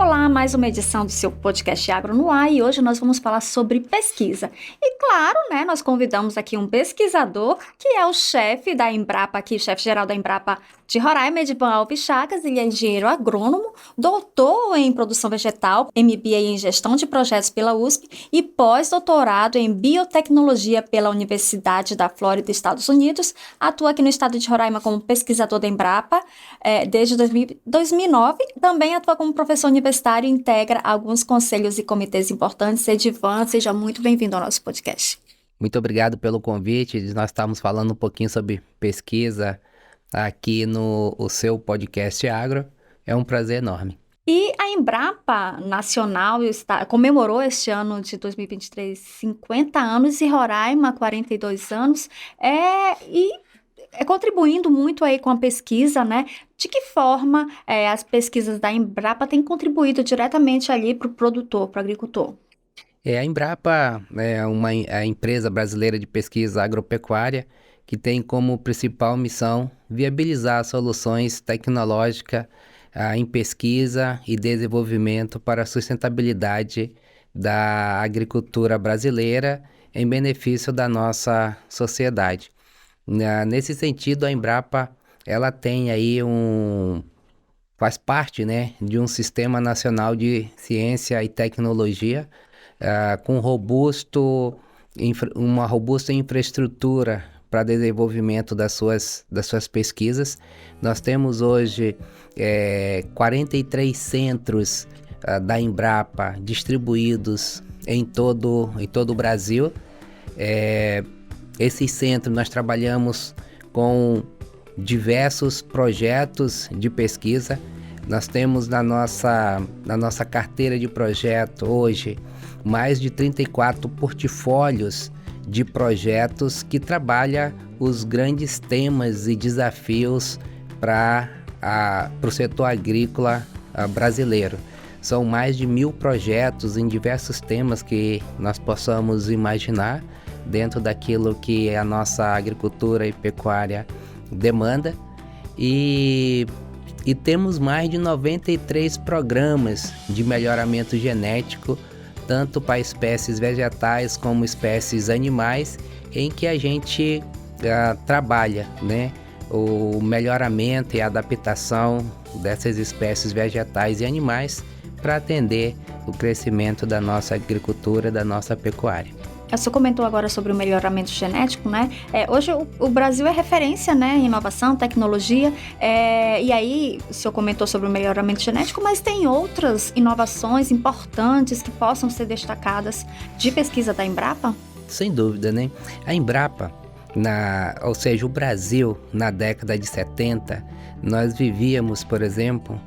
Olá, mais uma edição do seu podcast Agro no Ar e hoje nós vamos falar sobre pesquisa. E claro, né, nós convidamos aqui um pesquisador que é o chefe da Embrapa aqui, chefe-geral da Embrapa de Roraima, Edivan Alves Chagas. Ele é engenheiro agrônomo, doutor em produção vegetal, MBA em gestão de projetos pela USP e pós-doutorado em biotecnologia pela Universidade da Flórida, Estados Unidos. Atua aqui no estado de Roraima como pesquisador da Embrapa desde 2009. Também atua como professor universitário e integra alguns conselhos e comitês importantes. Edivan, seja muito bem-vindo ao nosso podcast. Muito obrigado pelo convite. Nós estamos falando um pouquinho sobre pesquisa aqui no seu podcast Agro. É um prazer enorme. E a Embrapa Nacional comemorou este ano de 2023 50 anos e Roraima 42 anos. Contribuindo muito aí com a pesquisa, né? De que forma as pesquisas da Embrapa têm contribuído diretamente ali para o produtor, para o agricultor? A Embrapa é a empresa brasileira de pesquisa agropecuária que tem como principal missão viabilizar soluções tecnológicas em pesquisa e desenvolvimento para a sustentabilidade da agricultura brasileira em benefício da nossa sociedade. Nesse sentido, a Embrapa ela tem aí faz parte, né, de um sistema nacional de ciência e tecnologia com uma robusta infraestrutura para desenvolvimento das suas pesquisas. Nós temos hoje 43 centros da Embrapa distribuídos em todo o Brasil. Esses centros nós trabalhamos com diversos projetos de pesquisa. Nós temos na nossa carteira de projeto hoje mais de 34 portfólios de projetos que trabalham os grandes temas e desafios para o setor agrícola brasileiro. São mais de 1.000 projetos em diversos temas que nós possamos imaginar dentro daquilo que a nossa agricultura e pecuária demanda. E temos mais de 93 programas de melhoramento genético, tanto para espécies vegetais como espécies animais, em que a gente trabalha, né, o melhoramento e a adaptação dessas espécies vegetais e animais para atender o crescimento da nossa agricultura, da nossa pecuária. Você comentou agora sobre o melhoramento genético, né? Hoje o Brasil é referência, né, em inovação, tecnologia, e aí o senhor comentou sobre o melhoramento genético, mas tem outras inovações importantes que possam ser destacadas de pesquisa da Embrapa? Sem dúvida, né? A Embrapa, ou seja, o Brasil, na década de 70, nós vivíamos, por exemplo,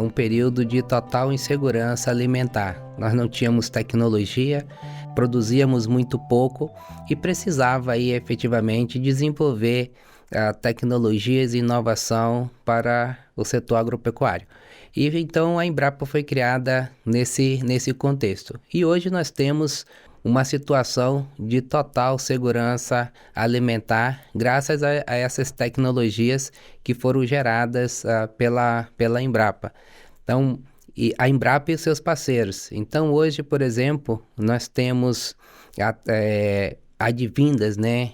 um período de total insegurança alimentar. Nós não tínhamos tecnologia, produzíamos muito pouco e precisava aí efetivamente desenvolver tecnologias e inovação para o setor agropecuário. E então a Embrapa foi criada nesse contexto. E hoje nós temos uma situação de total segurança alimentar graças a essas tecnologias que foram geradas pela Embrapa. Então, e a Embrapa e os seus parceiros. Então, hoje, por exemplo, nós temos advindas, né,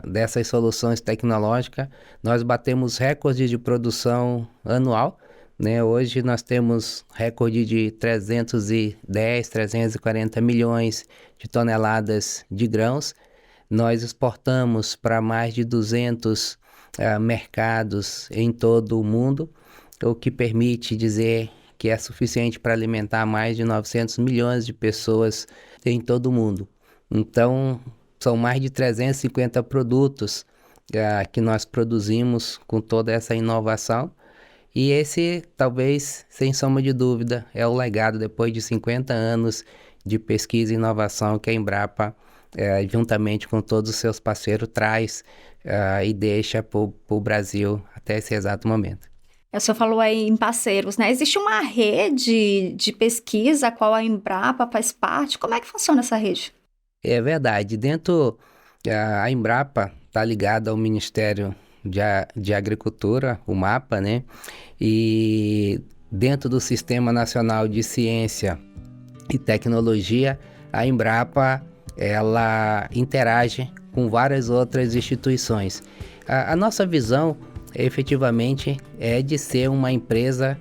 dessas soluções tecnológicas. Nós batemos recordes de produção anual, né? Hoje nós temos recorde de 340 milhões de toneladas de grãos. Nós exportamos para mais de 200 mercados em todo o mundo, o que permite dizer que é suficiente para alimentar mais de 900 milhões de pessoas em todo o mundo. Então, são mais de 350 produtos que nós produzimos com toda essa inovação. E esse, talvez, sem sombra de dúvida, é o legado depois de 50 anos de pesquisa e inovação que a Embrapa, juntamente com todos os seus parceiros, traz e deixa para o Brasil até esse exato momento. O senhor falou aí em parceiros, né? Existe uma rede de pesquisa a qual a Embrapa faz parte. Como é que funciona essa rede? É verdade. A Embrapa está ligada ao Ministério de Agricultura, o MAPA, né? E dentro do Sistema Nacional de Ciência e Tecnologia, a Embrapa ela interage com várias outras instituições. A nossa visão, efetivamente, é de ser uma empresa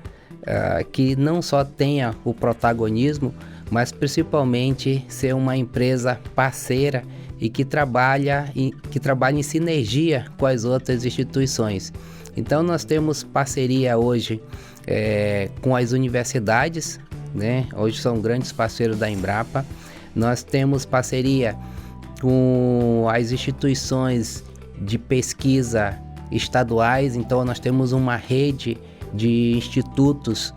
que não só tenha o protagonismo, mas principalmente ser uma empresa parceira e que trabalha em sinergia com as outras instituições. Então nós temos parceria hoje com as universidades, né? Hoje são grandes parceiros da Embrapa. Nós temos parceria com as instituições de pesquisa estaduais, então nós temos uma rede de institutos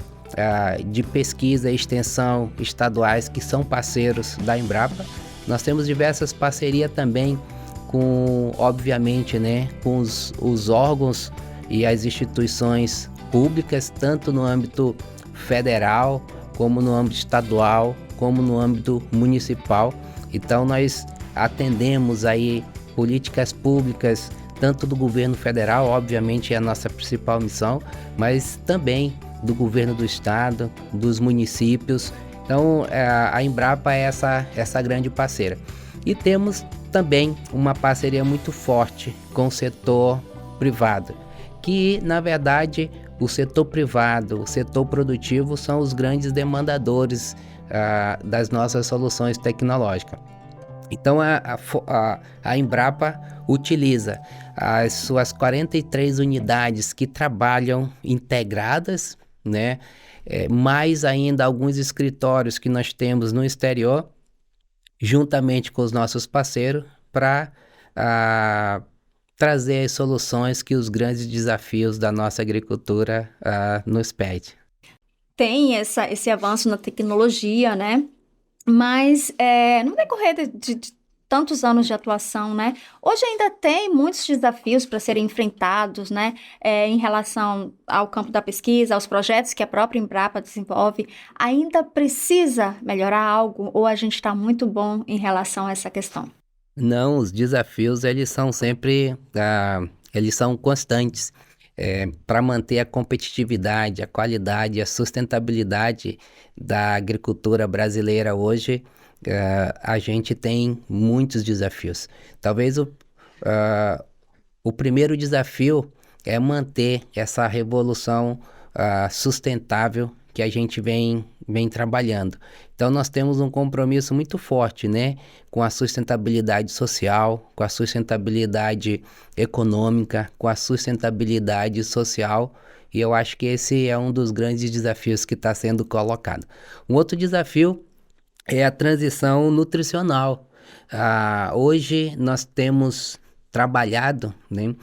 de pesquisa e extensão estaduais que são parceiros da Embrapa. Nós temos diversas parcerias também com, obviamente, né, com os órgãos e as instituições públicas, tanto no âmbito federal, como no âmbito estadual, como no âmbito municipal. Então nós atendemos aí políticas públicas, tanto do governo federal, obviamente é a nossa principal missão, mas também do governo do estado, dos municípios. Então a Embrapa é essa grande parceira. E temos também uma parceria muito forte com o setor privado, que na verdade o setor privado, o setor produtivo são os grandes demandadores das nossas soluções tecnológicas. Então a Embrapa utiliza as suas 43 unidades que trabalham integradas, né? Mais ainda alguns escritórios que nós temos no exterior, juntamente com os nossos parceiros, para trazer as soluções que os grandes desafios da nossa agricultura nos pedem. Tem esse avanço na tecnologia, né? Mas no decorrer de tantos anos de atuação, né? Hoje ainda tem muitos desafios para serem enfrentados, né? Em relação ao campo da pesquisa, aos projetos que a própria Embrapa desenvolve. Ainda precisa melhorar algo ou a gente está muito bom em relação a essa questão? Não, os desafios eles são sempre, eles são constantes. Para manter a competitividade, a qualidade, a sustentabilidade da agricultura brasileira hoje, a gente tem muitos desafios. Talvez o primeiro desafio é manter essa revolução sustentável que a gente vem trabalhando. Então nós temos um compromisso muito forte, né, com a sustentabilidade social, com a sustentabilidade econômica, com a sustentabilidade social, e eu acho que esse é um dos grandes desafios que está sendo colocado. Um outro desafio é a transição nutricional. Hoje nós temos trabalhado, né,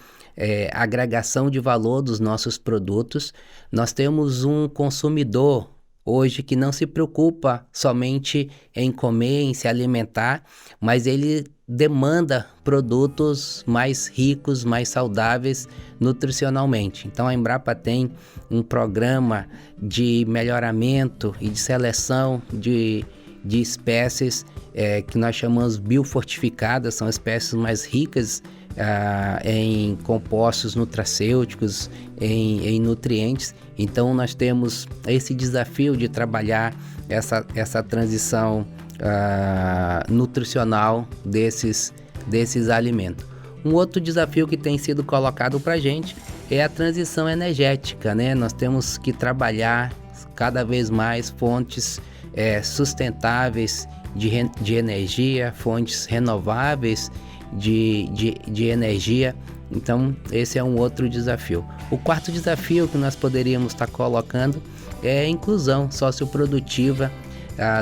a agregação de valor dos nossos produtos. Nós temos um consumidor hoje que não se preocupa somente em comer, em se alimentar, mas ele demanda produtos mais ricos, mais saudáveis nutricionalmente. Então a Embrapa tem um programa de melhoramento e de seleção de espécies que nós chamamos biofortificadas, são espécies mais ricas em compostos nutracêuticos, em nutrientes. Então nós temos esse desafio de trabalhar essa transição nutricional desses alimentos. Um outro desafio que tem sido colocado para a gente é a transição energética, né? Nós temos que trabalhar cada vez mais fontes sustentáveis de energia, fontes renováveis de energia. Então esse é um outro desafio. O quarto desafio que nós poderíamos estar colocando é a inclusão socioprodutiva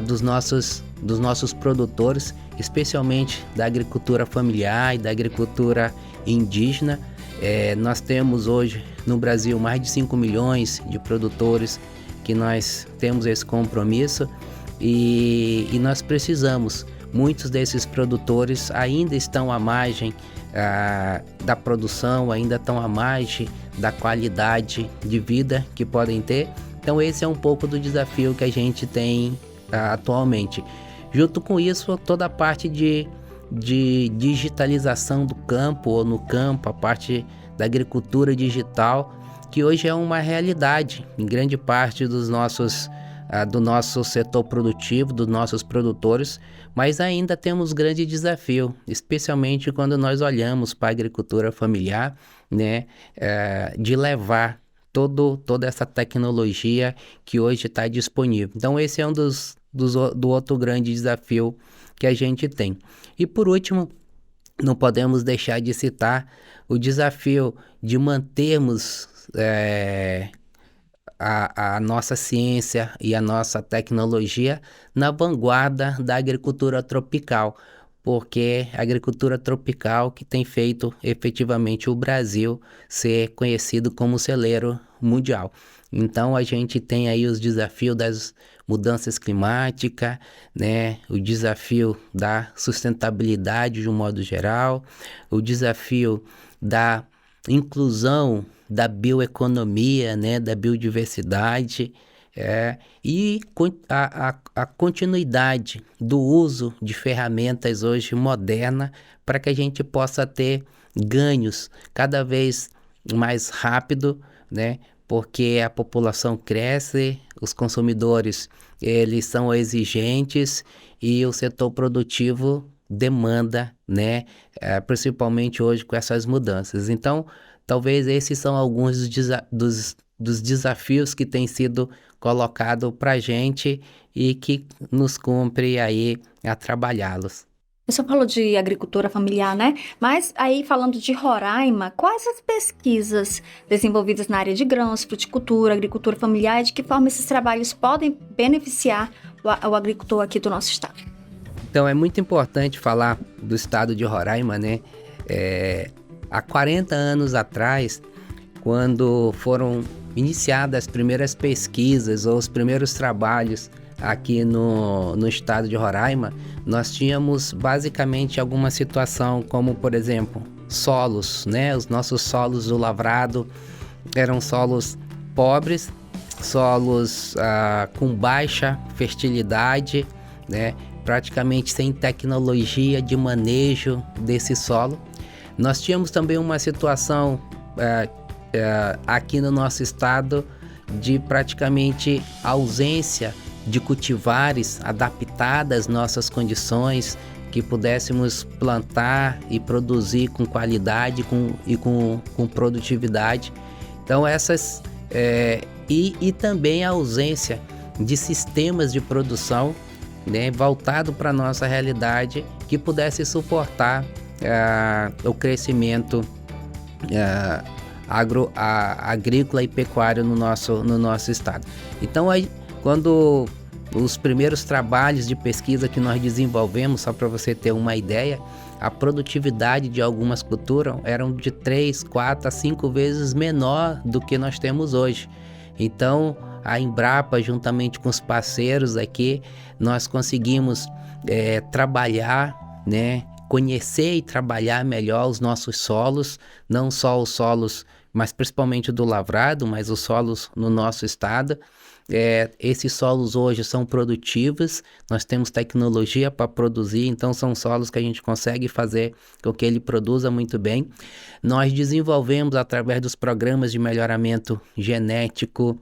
dos nossos produtores, especialmente da agricultura familiar e da agricultura indígena. Nós temos hoje no Brasil mais de 5 milhões de produtores que nós temos esse compromisso e nós precisamos. Muitos desses produtores ainda estão à margem da produção, ainda estão à margem da qualidade de vida que podem ter. Então esse é um pouco do desafio que a gente tem atualmente. Junto com isso, toda a parte de digitalização do campo ou no campo, a parte da agricultura digital, que hoje é uma realidade em grande parte do nosso setor produtivo, dos nossos produtores, mas ainda temos grande desafio, especialmente quando nós olhamos para a agricultura familiar, né, de levar toda essa tecnologia que hoje está disponível. Então, esse é um do outro grande desafio que a gente tem. E por último, não podemos deixar de citar o desafio de mantermos a nossa ciência e a nossa tecnologia na vanguarda da agricultura tropical, porque a agricultura tropical que tem feito efetivamente o Brasil ser conhecido como celeiro mundial. Então a gente tem aí os desafios das mudanças climáticas, né? O desafio da sustentabilidade de um modo geral, o desafio da inclusão da bioeconomia, né? Da biodiversidade, e a continuidade do uso de ferramentas hoje modernas para que a gente possa ter ganhos cada vez mais rápido, né? Porque a população cresce, os consumidores eles são exigentes e o setor produtivo demanda, né? Principalmente hoje com essas mudanças. Então, talvez esses são alguns dos desafios que têm sido colocados para a gente e que nos cumpre aí a trabalhá-los. O senhor falou de agricultura familiar, né? Mas aí, falando de Roraima, quais as pesquisas desenvolvidas na área de grãos, fruticultura, agricultura familiar e de que forma esses trabalhos podem beneficiar o agricultor aqui do nosso estado? Então, é muito importante falar do estado de Roraima, né? Há 40 anos atrás, quando foram iniciadas as primeiras pesquisas ou os primeiros trabalhos aqui no estado de Roraima, nós tínhamos basicamente alguma situação como, por exemplo, solos, né? Os nossos solos do lavrado eram solos pobres, solos com baixa fertilidade, né? Praticamente sem tecnologia de manejo desse solo. Nós tínhamos também uma situação aqui no nosso estado de praticamente ausência de cultivares adaptadas às nossas condições, que pudéssemos plantar e produzir com qualidade e com produtividade. Então e também a ausência de sistemas de produção, né, voltado para a nossa realidade, que pudesse suportar o crescimento agrícola e pecuário no nosso estado. Então, aí, quando os primeiros trabalhos de pesquisa que nós desenvolvemos, só para você ter uma ideia, a produtividade de algumas culturas eram de 3, 4 a 5 vezes menor do que nós temos hoje. Então, a Embrapa, juntamente com os parceiros aqui, nós conseguimos trabalhar, né, conhecer e trabalhar melhor os nossos solos, não só os solos, mas principalmente do lavrado, mas os solos no nosso estado. Esses solos hoje são produtivos, nós temos tecnologia para produzir, então são solos que a gente consegue fazer com que ele produza muito bem. Nós desenvolvemos, através dos programas de melhoramento genético,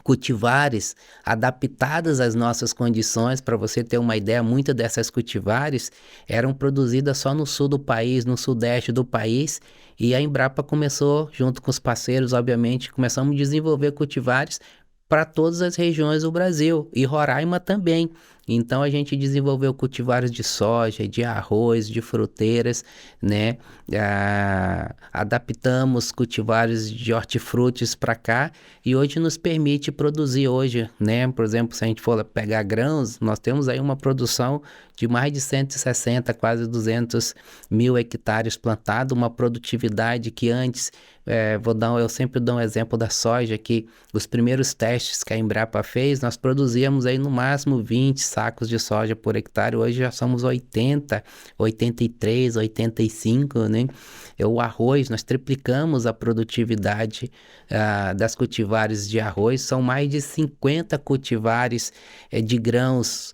cultivares adaptadas às nossas condições. Para você ter uma ideia, muitas dessas cultivares eram produzidas só no sul do país, no sudeste do país, e a Embrapa começou, junto com os parceiros, obviamente, começamos a desenvolver cultivares para todas as regiões do Brasil, e Roraima também. Então a gente desenvolveu cultivares de soja, de arroz, de fruteiras, né? Adaptamos cultivares de hortifrutis para cá, e hoje nos permite produzir hoje, né? Por exemplo, se a gente for pegar grãos, nós temos aí uma produção de mais de 160, quase 200 mil hectares plantados, uma produtividade que antes, eu sempre dou um exemplo da soja, que os primeiros testes que a Embrapa fez, nós produzíamos aí no máximo 20 sacos de soja por hectare, hoje já somos 80, 83, 85, né? O arroz, nós triplicamos a produtividade das cultivares de arroz, são mais de 50 cultivares de grãos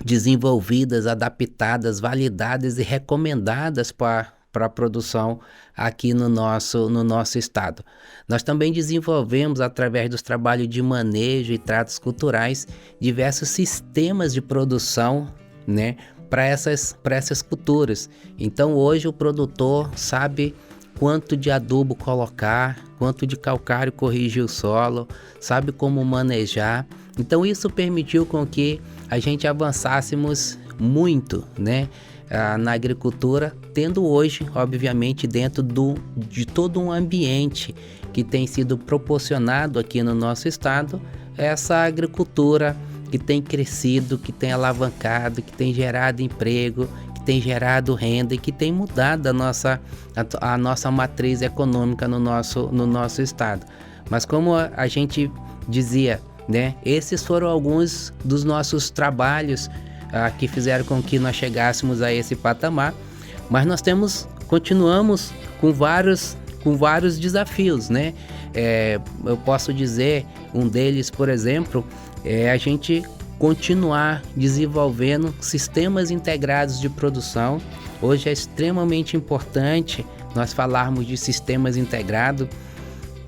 desenvolvidas, adaptadas, validadas e recomendadas para a produção aqui no nosso estado. Nós também desenvolvemos, através dos trabalhos de manejo e tratos culturais, diversos sistemas de produção, né, para essas culturas. Então hoje o produtor sabe quanto de adubo colocar, quanto de calcário corrigir o solo, sabe como manejar. Então isso permitiu com que a gente avançássemos muito, né, na agricultura, tendo hoje, obviamente, dentro de todo um ambiente que tem sido proporcionado aqui no nosso estado, essa agricultura que tem crescido, que tem alavancado, que tem gerado emprego, que tem gerado renda e que tem mudado a nossa matriz econômica no nosso estado. Mas como a gente dizia, né, esses foram alguns dos nossos trabalhos que fizeram com que nós chegássemos a esse patamar, mas nós continuamos com vários desafios, né? Eu posso dizer, um deles, por exemplo, é a gente continuar desenvolvendo sistemas integrados de produção. Hoje é extremamente importante nós falarmos de sistemas integrados,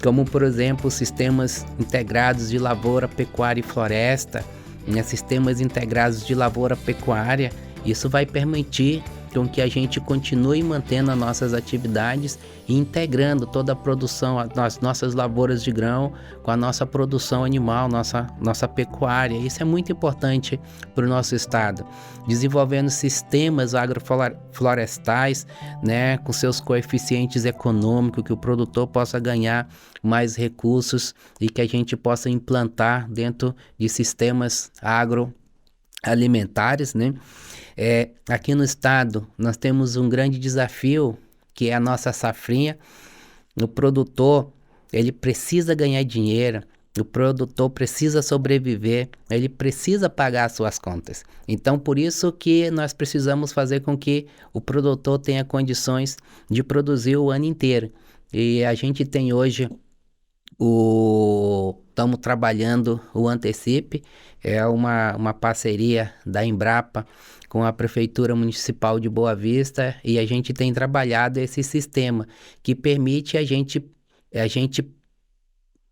como, por exemplo, sistemas integrados de lavoura, pecuária e floresta, né? Sistemas integrados de lavoura, pecuária. Isso vai permitir com que a gente continue mantendo as nossas atividades e integrando toda a produção, as nossas lavouras de grão com a nossa produção animal, nossa pecuária. Isso é muito importante para o nosso estado. Desenvolvendo sistemas agroflorestais, né, com seus coeficientes econômicos, que o produtor possa ganhar mais recursos e que a gente possa implantar dentro de sistemas agroalimentares, né? Aqui no estado nós temos um grande desafio, que é a nossa safrinha. O produtor, ele precisa ganhar dinheiro, o produtor precisa sobreviver, ele precisa pagar suas contas. Então, por isso que nós precisamos fazer com que o produtor tenha condições de produzir o ano inteiro. E a gente tem hoje estamos trabalhando o Antecipe, é uma parceria da Embrapa com a Prefeitura Municipal de Boa Vista, e a gente tem trabalhado esse sistema que permite a gente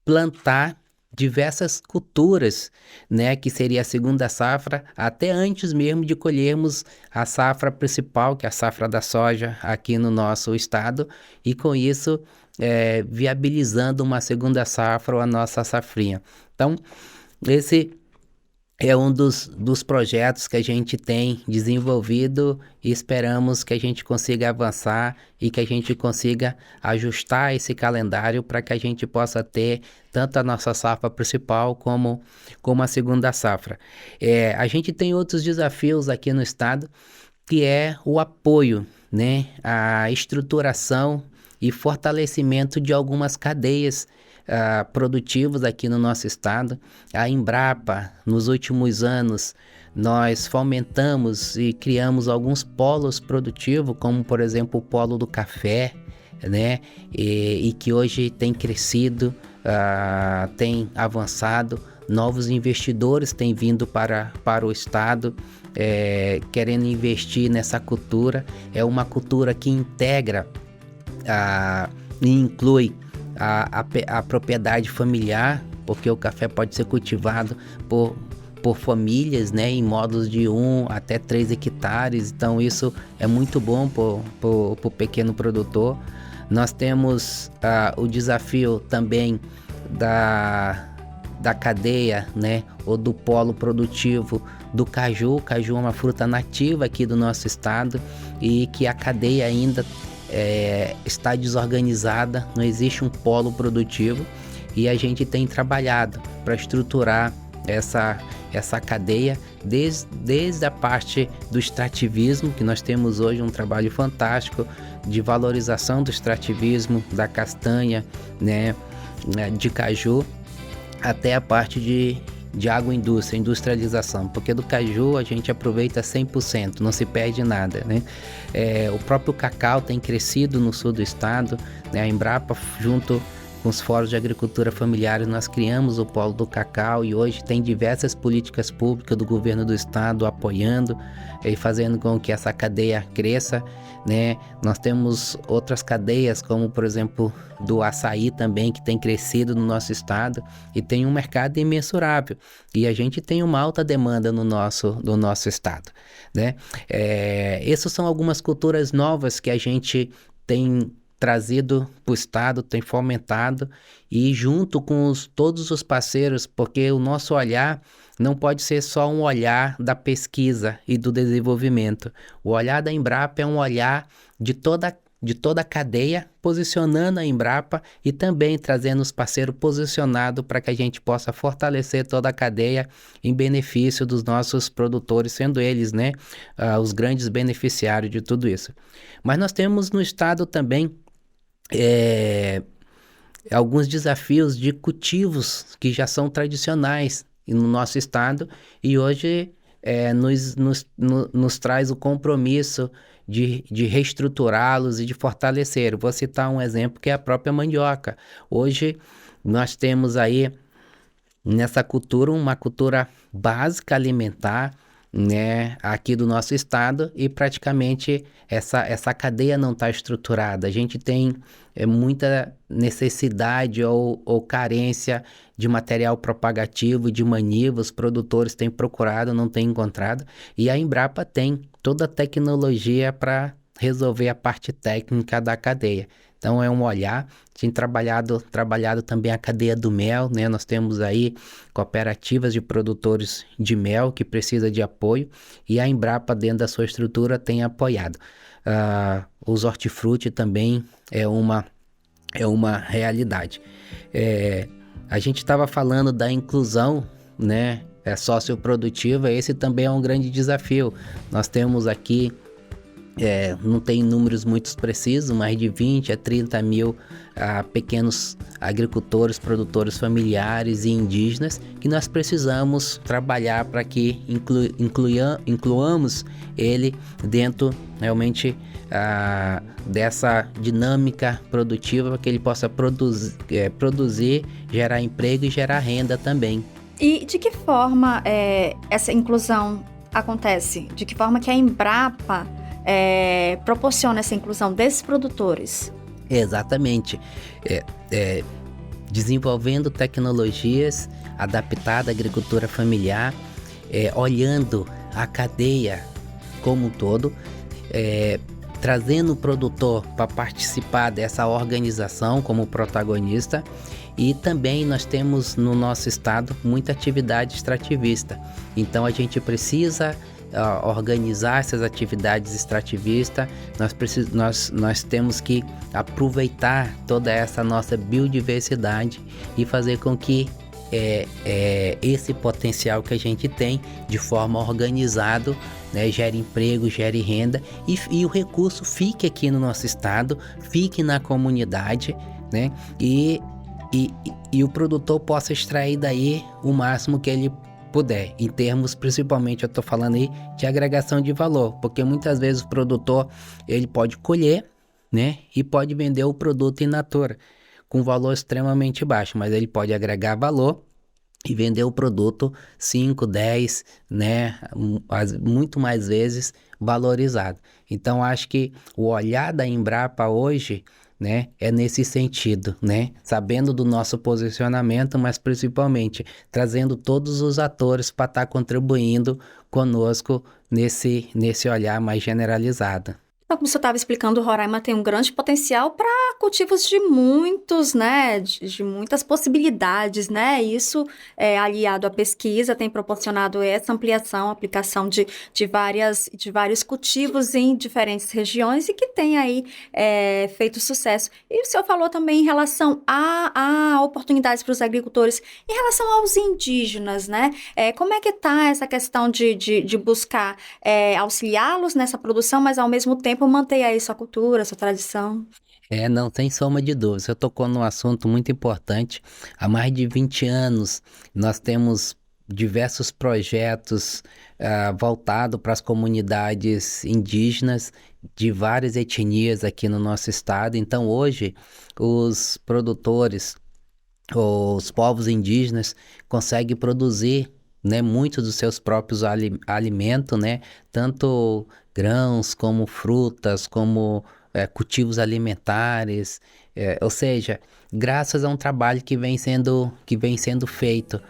plantar diversas culturas, né, que seria a segunda safra, até antes mesmo de colhermos a safra principal, que é a safra da soja aqui no nosso estado, e com isso viabilizando uma segunda safra ou a nossa safrinha. Então, esse é um dos projetos que a gente tem desenvolvido e esperamos que a gente consiga avançar e que a gente consiga ajustar esse calendário para que a gente possa ter tanto a nossa safra principal como a segunda safra. A gente tem outros desafios aqui no estado, que é o apoio, né, a estruturação e fortalecimento de algumas cadeias produtivos aqui no nosso estado. A Embrapa, nos últimos anos, nós fomentamos e criamos alguns polos produtivos, como por exemplo o polo do café, né? E que hoje tem crescido, tem avançado, novos investidores têm vindo para o estado, querendo investir nessa cultura. É uma cultura que integra e inclui a propriedade familiar, porque o café pode ser cultivado por famílias, né, em módulos de 1 até 3 hectares, então isso é muito bom para o pequeno produtor. Nós temos o desafio também da cadeia, né, ou do polo produtivo do caju. O caju é uma fruta nativa aqui do nosso estado e que a cadeia ainda está desorganizada, não existe um polo produtivo, e a gente tem trabalhado para estruturar essa cadeia desde a parte do extrativismo, que nós temos hoje um trabalho fantástico de valorização do extrativismo, da castanha, né, de caju, até a parte de agroindústria, industrialização, porque do caju a gente aproveita 100%, não se perde nada, né? O próprio cacau tem crescido no sul do estado, né? A Embrapa, junto com os fóruns de agricultura familiares, nós criamos o Polo do Cacau e hoje tem diversas políticas públicas do governo do estado apoiando e fazendo com que essa cadeia cresça, né? Nós temos outras cadeias, como por exemplo do açaí também, que tem crescido no nosso estado e tem um mercado imensurável. E a gente tem uma alta demanda no nosso estado, né? Essas são algumas culturas novas que a gente tem trazido para o estado, tem fomentado e junto com todos os parceiros, porque o nosso olhar não pode ser só um olhar da pesquisa e do desenvolvimento. O olhar da Embrapa é um olhar de toda a cadeia, posicionando a Embrapa e também trazendo os parceiros posicionados para que a gente possa fortalecer toda a cadeia em benefício dos nossos produtores, sendo eles, né, os grandes beneficiários de tudo isso. Mas nós temos no estado também alguns desafios de cultivos que já são tradicionais no nosso estado e hoje nos traz o compromisso de reestruturá-los e de fortalecer. Vou citar um exemplo que é a própria mandioca. Hoje nós temos aí nessa cultura uma cultura básica alimentar, né, aqui do nosso estado e praticamente essa cadeia não está estruturada. A gente tem muita necessidade ou carência de material propagativo, de maniva, os produtores têm procurado, não têm encontrado, e a Embrapa tem toda a tecnologia para resolver a parte técnica da cadeia. Então é um olhar, tem trabalhado também a cadeia do mel, né? Nós temos aí cooperativas de produtores de mel que precisa de apoio e a Embrapa dentro da sua estrutura tem apoiado. Os hortifruti também é uma realidade. A gente estava falando da inclusão, né? Socioprodutiva, esse também é um grande desafio. Nós temos aqui não tem números muito precisos, mais de 20 a 30 mil pequenos agricultores, produtores familiares e indígenas que nós precisamos trabalhar para que incluamos ele dentro realmente dessa dinâmica produtiva para que ele possa produzir, gerar emprego e gerar renda também. E de que forma essa inclusão acontece? De que forma que a Embrapa proporciona essa inclusão desses produtores? Exatamente. Desenvolvendo tecnologias adaptadas à agricultura familiar, olhando a cadeia como um todo, trazendo o produtor para participar dessa organização como protagonista. E também nós temos no nosso estado muita atividade extrativista. Então a gente precisa organizar essas atividades extrativistas, nós temos que aproveitar toda essa nossa biodiversidade e fazer com que esse potencial que a gente tem de forma organizada, né, gere emprego, gere renda e o recurso fique aqui no nosso estado, fique na comunidade, né, e o produtor possa extrair daí o máximo que ele puder, em termos, principalmente eu estou falando aí de agregação de valor, porque muitas vezes o produtor ele pode colher, né, e pode vender o produto in natura com valor extremamente baixo, mas ele pode agregar valor e vender o produto 5, 10, né, muito mais vezes valorizado. Então acho que o olhar da Embrapa hoje, né, é nesse sentido, né, sabendo do nosso posicionamento, mas principalmente trazendo todos os atores para estar contribuindo conosco nesse olhar mais generalizado. Então, como você estava explicando, o Roraima tem um grande potencial para cultivos de muitos, né, de muitas possibilidades, né, isso aliado à pesquisa tem proporcionado essa ampliação, aplicação de vários cultivos em diferentes regiões e que tem aí feito sucesso. E o senhor falou também em relação a oportunidades para os agricultores, em relação aos indígenas, né, como é que está essa questão de buscar auxiliá-los nessa produção, mas ao mesmo tempo manter aí sua cultura, sua tradição? Não tem soma de dúvidas. Você tocou num assunto muito importante. Há mais de 20 anos nós temos diversos projetos voltado para as comunidades indígenas de várias etnias aqui no nosso estado. Então, hoje, os produtores, os povos indígenas, conseguem produzir, né, muitos dos seus próprios alimentos, né, tanto grãos como frutas, como cultivos alimentares, ou seja, graças a um trabalho que vem sendo feito.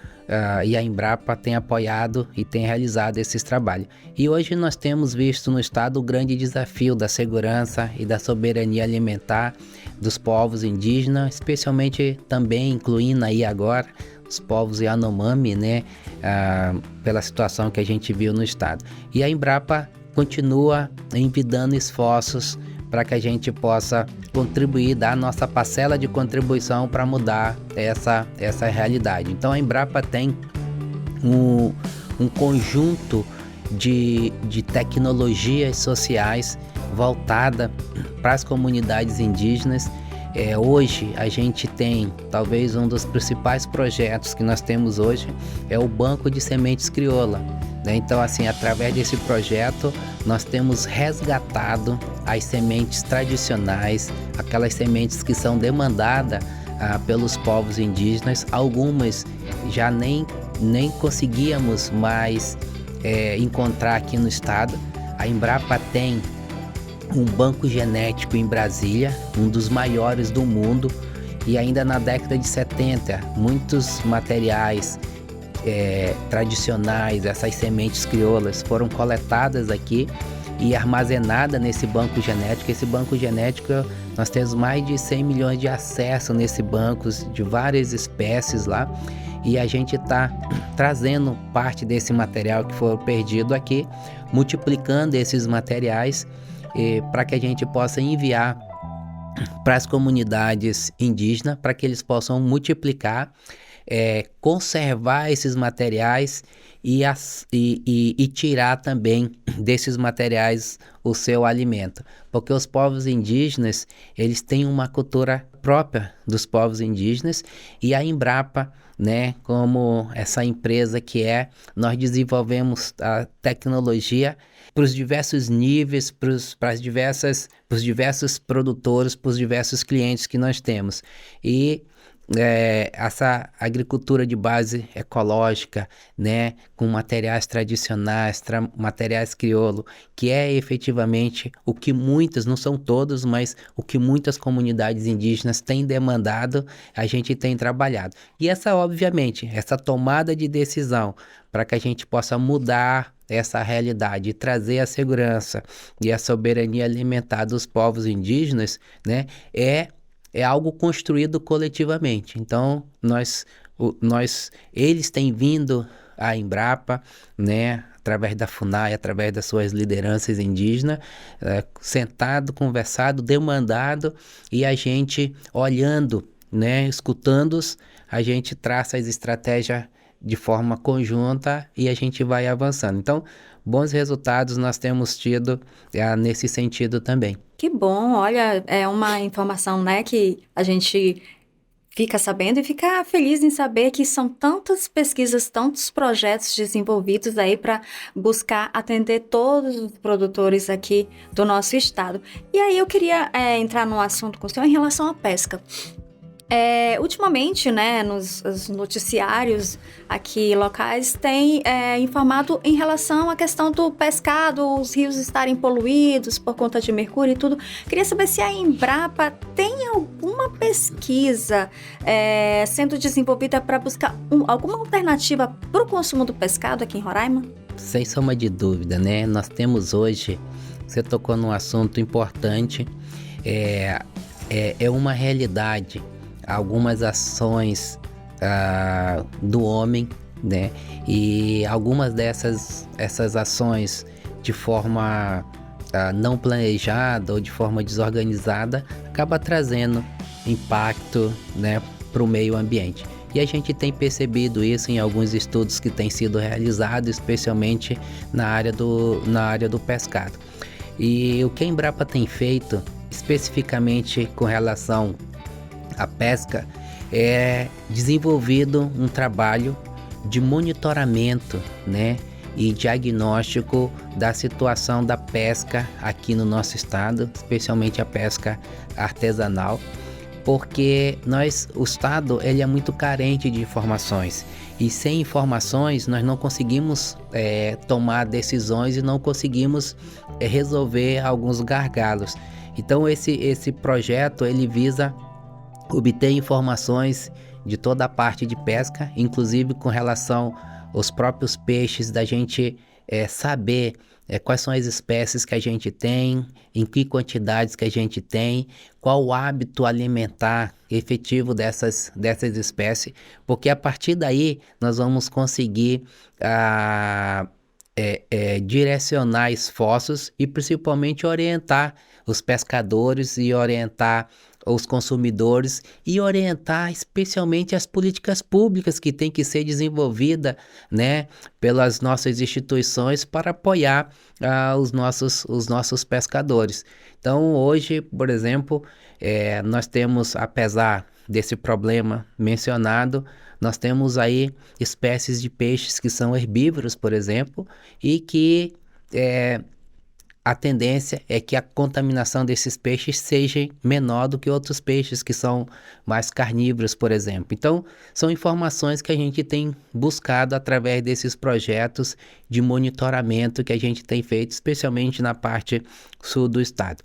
E a Embrapa tem apoiado e tem realizado esses trabalhos. E hoje nós temos visto no estado o grande desafio da segurança e da soberania alimentar dos povos indígenas, especialmente também incluindo aí agora os povos Yanomami, né, pela situação que a gente viu no estado. E a Embrapa continua envidando esforços para que a gente possa contribuir, dar a nossa parcela de contribuição para mudar essa realidade. Então a Embrapa tem um conjunto de tecnologias sociais voltada para as comunidades indígenas. Hoje a gente tem, talvez um dos principais projetos que nós temos hoje é o Banco de Sementes Crioula. Então, assim, através desse projeto, nós temos resgatado as sementes tradicionais, aquelas sementes que são demandadas pelos povos indígenas. Algumas já nem conseguíamos mais encontrar aqui no estado. A Embrapa tem um banco genético em Brasília, um dos maiores do mundo, e ainda na década de 70, muitos materiais tradicionais, essas sementes crioulas, foram coletadas aqui e armazenadas nesse banco genético. Esse banco genético, nós temos mais de 100 milhões de acessos nesse banco, de várias espécies lá, e a gente está trazendo parte desse material que foi perdido aqui, multiplicando esses materiais para que a gente possa enviar para as comunidades indígenas, para que eles possam multiplicar, conservar esses materiais e tirar também desses materiais o seu alimento. Porque os povos indígenas, eles têm uma cultura própria dos povos indígenas, e a Embrapa, né, como essa empresa nós desenvolvemos a tecnologia para os diversos níveis, para os diversos produtores, para os diversos clientes que nós temos. E essa agricultura de base ecológica, né, com materiais tradicionais, materiais crioulo, que é efetivamente o que muitas, não são todos, mas o que muitas comunidades indígenas têm demandado, a gente tem trabalhado. E obviamente, essa tomada de decisão para que a gente possa mudar essa realidade e trazer a segurança e a soberania alimentar dos povos indígenas, né, é algo construído coletivamente. Então, eles têm vindo à Embrapa, né, através da FUNAI, através das suas lideranças indígenas, sentado, conversado, demandado, e a gente olhando, né, escutando-os, a gente traça as estratégias de forma conjunta e a gente vai avançando. Então, bons resultados nós temos tido nesse sentido também. Que bom, olha, é uma informação, né, que a gente fica sabendo e fica feliz em saber que são tantas pesquisas, tantos projetos desenvolvidos aí para buscar atender todos os produtores aqui do nosso estado. E aí eu queria entrar num assunto com o senhor em relação à pesca. Ultimamente, né, nos noticiários aqui locais tem informado em relação à questão do pescado, os rios estarem poluídos por conta de mercúrio e tudo. Queria saber se a Embrapa tem alguma pesquisa sendo desenvolvida para buscar alguma alternativa para o consumo do pescado aqui em Roraima? Sem sombra de dúvida, né? Nós temos hoje, você tocou num assunto importante, é uma realidade. Algumas ações do homem, né? E algumas essas ações de forma não planejada ou de forma desorganizada acaba trazendo impacto, né, para o meio ambiente. E a gente tem percebido isso em alguns estudos que têm sido realizados, especialmente na área do pescado. E o que a Embrapa tem feito, especificamente com relação a pesca, desenvolvido um trabalho de monitoramento, né, e diagnóstico da situação da pesca aqui no nosso estado, especialmente a pesca artesanal, porque o estado ele é muito carente de informações, e sem informações nós não conseguimos tomar decisões e não conseguimos resolver alguns gargalos. Então esse projeto ele visa obter informações de toda a parte de pesca, inclusive com relação aos próprios peixes, da gente saber quais são as espécies que a gente tem, em que quantidades que a gente tem, qual o hábito alimentar efetivo dessas espécies, porque a partir daí nós vamos conseguir direcionar esforços e principalmente orientar os pescadores e orientar os consumidores e orientar especialmente as políticas públicas que têm que ser desenvolvidas, né, pelas nossas instituições para apoiar os nossos pescadores. Então hoje, por exemplo, nós temos, apesar desse problema mencionado, nós temos aí espécies de peixes que são herbívoros, por exemplo, e que a tendência é que a contaminação desses peixes seja menor do que outros peixes que são mais carnívoros, por exemplo. Então, são informações que a gente tem buscado através desses projetos de monitoramento que a gente tem feito, especialmente na parte sul do estado.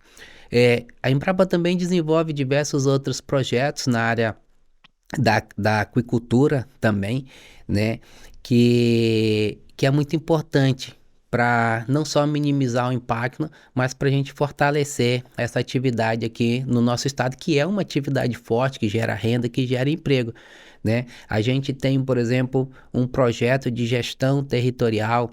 A Embrapa também desenvolve diversos outros projetos na área da aquicultura também, né, que é muito importante para não só minimizar o impacto, mas para a gente fortalecer essa atividade aqui no nosso estado, que é uma atividade forte, que gera renda, que gera emprego, né? A gente tem, por exemplo, um projeto de gestão territorial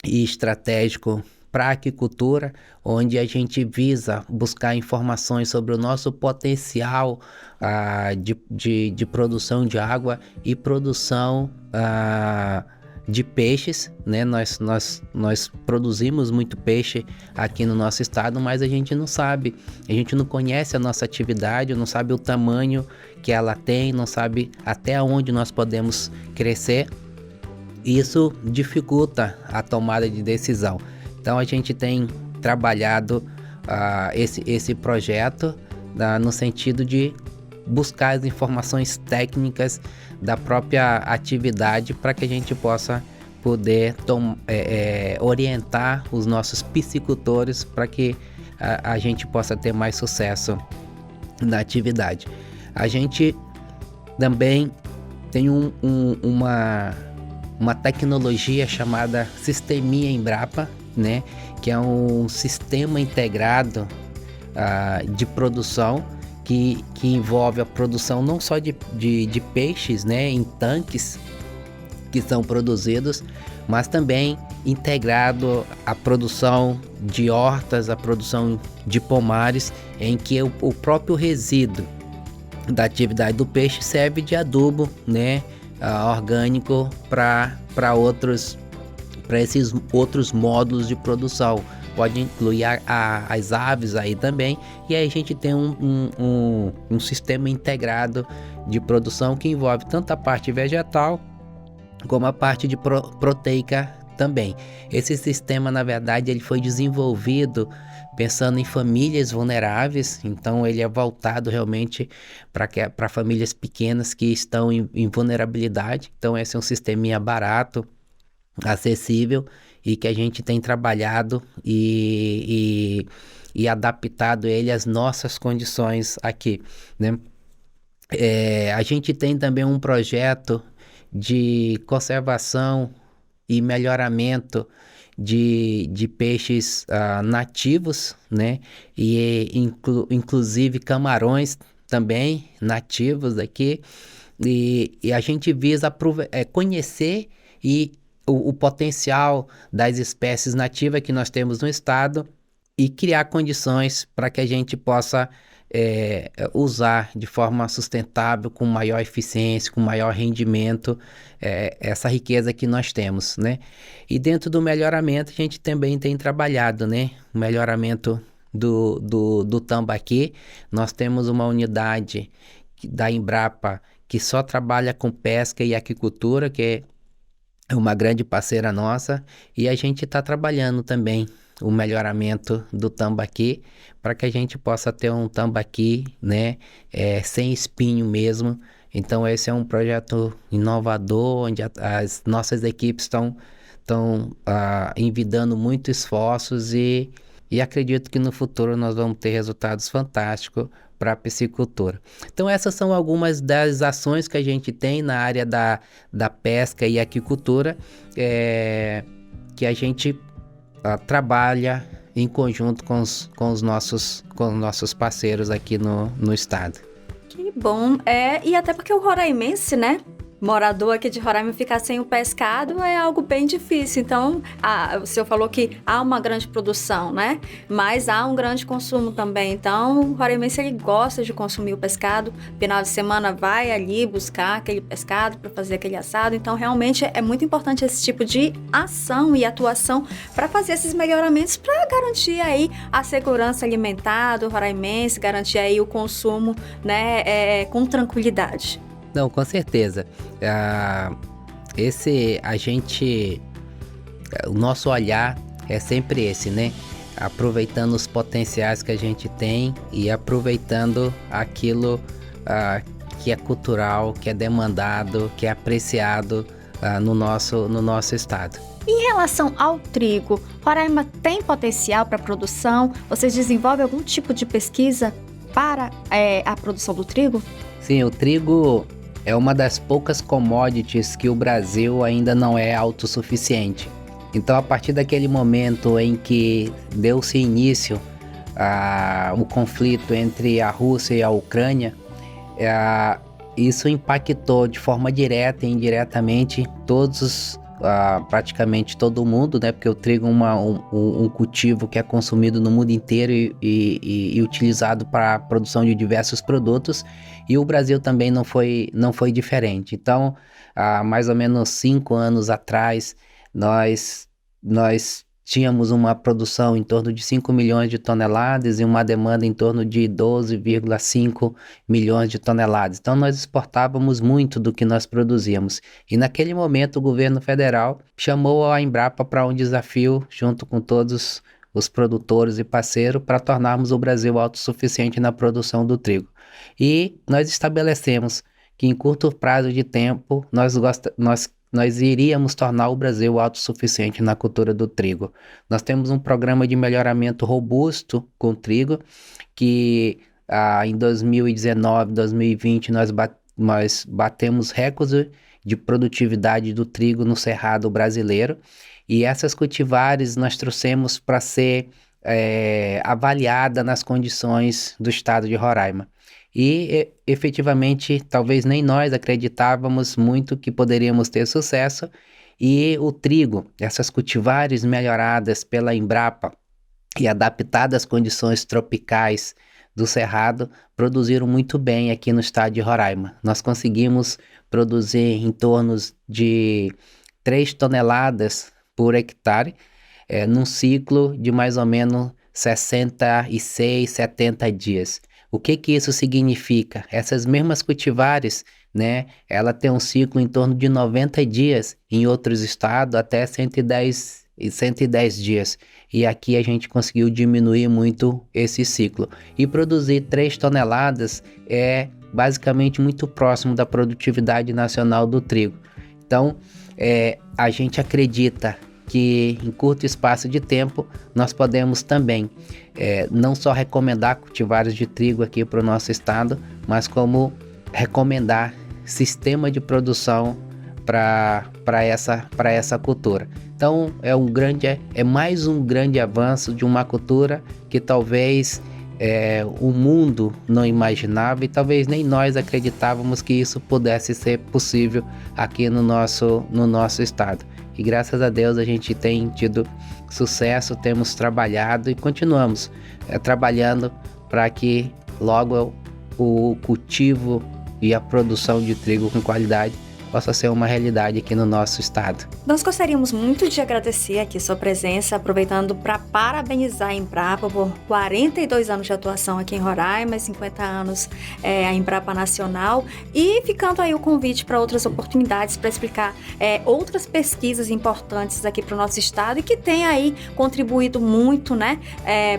e estratégico para a aquicultura, onde a gente visa buscar informações sobre o nosso potencial de produção de água e produção de peixes, né? Nós produzimos muito peixe aqui no nosso estado, mas a gente não sabe, a gente não conhece a nossa atividade, não sabe o tamanho que ela tem, não sabe até onde nós podemos crescer. Isso dificulta a tomada de decisão. Então a gente tem trabalhado esse projeto no sentido de buscar as informações técnicas da própria atividade para que a gente possa poder orientar os nossos piscicultores para que a gente possa ter mais sucesso na atividade. A gente também tem uma tecnologia chamada Sisteminha Embrapa, né, que é um sistema integrado de produção que envolve a produção não só de peixes, né, em tanques que são produzidos, mas também integrado à produção de hortas, a produção de pomares, em que o próprio resíduo da atividade do peixe serve de adubo, né, orgânico para esses outros módulos de produção. Pode incluir as aves aí também, e aí a gente tem um sistema integrado de produção que envolve tanto a parte vegetal como a parte de proteica também. Esse sistema, na verdade, ele foi desenvolvido pensando em famílias vulneráveis, então ele é voltado realmente para famílias pequenas que estão em vulnerabilidade. Então esse é um sisteminha barato, acessível, e que a gente tem trabalhado e adaptado ele às nossas condições aqui, né? A gente tem também um projeto de conservação e melhoramento de peixes nativos, né? E inclusive camarões também nativos aqui, e a gente visa conhecer o potencial das espécies nativas que nós temos no estado e criar condições para que a gente possa usar de forma sustentável, com maior eficiência, com maior rendimento, essa riqueza que nós temos, né? E dentro do melhoramento a gente também tem trabalhado, né? O melhoramento do tambaqui. Nós temos uma unidade da Embrapa que só trabalha com pesca e aquicultura, que é uma grande parceira nossa e a gente está trabalhando também o melhoramento do tambaqui para que a gente possa ter um tambaqui, né, sem espinho mesmo. Então esse é um projeto inovador, onde as nossas equipes estão envidando muitos esforços e acredito que no futuro nós vamos ter resultados fantásticos para a piscicultura. Então essas são algumas das ações que a gente tem na área da pesca e aquicultura, que a gente trabalha em conjunto com os nossos parceiros aqui no estado. Que bom. E até porque o roraimense, né? Morador aqui de Roraima ficar sem o pescado é algo bem difícil. Então, o senhor falou que há uma grande produção, né? Mas há um grande consumo também. Então, o roraimense, ele gosta de consumir o pescado. Final de semana vai ali buscar aquele pescado para fazer aquele assado. Então, realmente é muito importante esse tipo de ação e atuação para fazer esses melhoramentos para garantir aí a segurança alimentar do roraimense, garantir aí o consumo, né, com tranquilidade. Não, com certeza. O nosso olhar é sempre esse, né? Aproveitando os potenciais que a gente tem e aproveitando aquilo que é cultural, que é demandado, que é apreciado no nosso estado. Em relação ao trigo, Roraima tem potencial para produção? Vocês desenvolvem algum tipo de pesquisa para a produção do trigo? Sim, o trigo é uma das poucas commodities que o Brasil ainda não é autossuficiente. Então, a partir daquele momento em que deu-se início o conflito entre a Rússia e a Ucrânia, isso impactou de forma direta e indiretamente praticamente todo mundo, né? Porque o trigo é um cultivo que é consumido no mundo inteiro e utilizado para a produção de diversos produtos, e o Brasil também não foi diferente. Então, há mais ou menos 5 anos atrás, nós tínhamos uma produção em torno de 5 milhões de toneladas e uma demanda em torno de 12,5 milhões de toneladas. Então, nós exportávamos muito do que nós produzíamos. E naquele momento, o governo federal chamou a Embrapa para um desafio, junto com todos os produtores e parceiros, para tornarmos o Brasil autossuficiente na produção do trigo. E nós estabelecemos que em curto prazo de tempo, nós iríamos tornar o Brasil autossuficiente na cultura do trigo. Nós temos um programa de melhoramento robusto com o trigo, que em 2019, 2020, nós batemos recorde de produtividade do trigo no cerrado brasileiro, e essas cultivares nós trouxemos para ser avaliada nas condições do estado de Roraima. E efetivamente, talvez nem nós acreditávamos muito que poderíamos ter sucesso, e o trigo, essas cultivares melhoradas pela Embrapa e adaptadas às condições tropicais do Cerrado, produziram muito bem aqui no estado de Roraima. Nós conseguimos produzir em torno de 3 toneladas por hectare, num ciclo de mais ou menos 66, 70 dias. O que isso significa? Essas mesmas cultivares, né, ela tem um ciclo em torno de 90 dias, em outros estados até 110 dias. E aqui a gente conseguiu diminuir muito esse ciclo. E produzir 3 toneladas é basicamente muito próximo da produtividade nacional do trigo. Então, a gente acredita que em curto espaço de tempo nós podemos também não só recomendar cultivares de trigo aqui para o nosso estado, mas como recomendar sistema de produção para essa cultura. Então é mais um grande avanço de uma cultura que talvez o mundo não imaginava, e talvez nem nós acreditávamos que isso pudesse ser possível aqui no nosso estado. E graças a Deus a gente tem tido sucesso, temos trabalhado e continuamos trabalhando para que logo o cultivo e a produção de trigo com qualidade possa ser uma realidade aqui no nosso estado. Nós gostaríamos muito de agradecer aqui sua presença, aproveitando para parabenizar a Embrapa por 42 anos de atuação aqui em Roraima, 50 anos a Embrapa Nacional, e ficando aí o convite para outras oportunidades para explicar outras pesquisas importantes aqui para o nosso estado e que tem aí contribuído muito, né,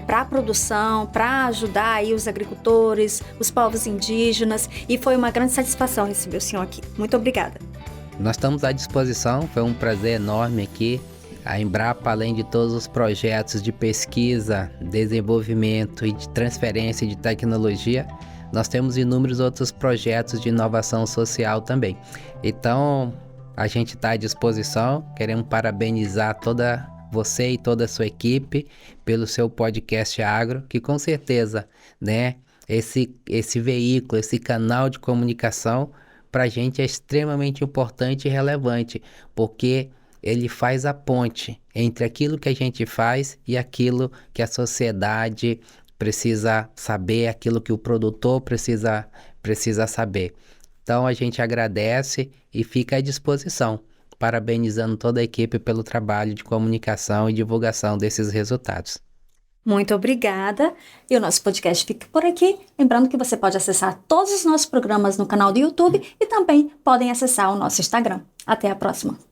para a produção, para ajudar aí os agricultores, os povos indígenas, e foi uma grande satisfação receber o senhor aqui. Muito obrigada. Nós estamos à disposição, foi um prazer enorme aqui. A Embrapa, além de todos os projetos de pesquisa, desenvolvimento e de transferência de tecnologia, nós temos inúmeros outros projetos de inovação social também. Então, a gente está à disposição, queremos parabenizar toda você e toda a sua equipe pelo seu podcast Agro, que com certeza, né, esse veículo, esse canal de comunicação, para a gente é extremamente importante e relevante, porque ele faz a ponte entre aquilo que a gente faz e aquilo que a sociedade precisa saber, aquilo que o produtor precisa saber. Então a gente agradece e fica à disposição, parabenizando toda a equipe pelo trabalho de comunicação e divulgação desses resultados. Muito obrigada. E o nosso podcast fica por aqui. Lembrando que você pode acessar todos os nossos programas no canal do YouTube e também podem acessar o nosso Instagram. Até a próxima.